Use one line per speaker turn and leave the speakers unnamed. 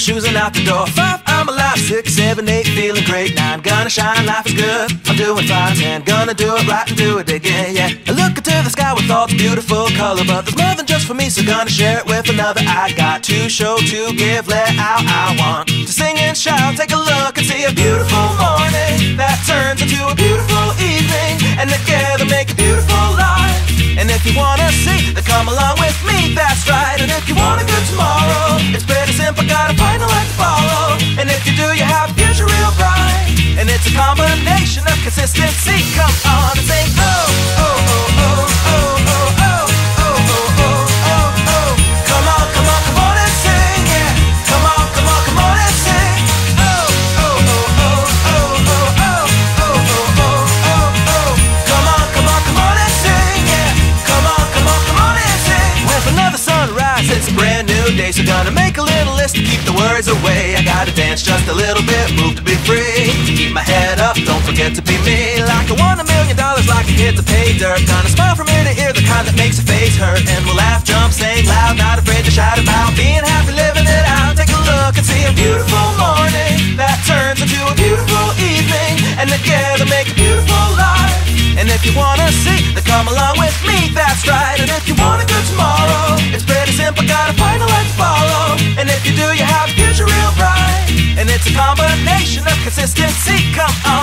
shoes and out the door. 5, I'm alive. 6, 7, 8, feeling great. 9, gonna shine, life is good. I'm doing fine. 10, gonna do it right and do it again, yeah. I look into the sky with all the beautiful color, but there's more than just for me, so gonna share it with another. I got to show, to give, let out. I want to sing and shout. Take a look and see a beautiful morning that turns into a beautiful evening, and together make a beautiful life. And if you wanna see, then come along with me, that's right. And if you want a good tomorrow, it's pretty simple, gotta find a light to follow. And if you do, you have a future real bright. And it's a combination of consistency. Come on and sing, oh, oh, oh, oh, oh, oh, oh, oh, oh, oh, oh, oh. Come on, come on, come on and sing, yeah. Come on, come on, come on and sing. Oh, oh, oh, oh, oh, oh, oh, oh, oh, oh, oh, oh. Come on, come on, come on and sing, yeah. Come on, come on, come on and sing. With another sunrise, it's a brand new day, so gonna make a little list to keep the worries away. I gotta dance just a little bit, move to be free. Keep my head up, don't forget to be me. Like I won $1 million, like a kid to pay dirt. Gonna smile from ear to ear, the kind that makes your face hurt. And we'll laugh, jump, sing loud, not afraid to shout about being happy, living it out. Take a look and see a beautiful morning that turns into a beautiful evening, and together make a beautiful life. And if you wanna see, then come along with me, that's right. And if you want a good tomorrow, it's pretty simple, gotta find a light to follow. And if you do, you have a future real bright. And it's a combination of consistency. Come on.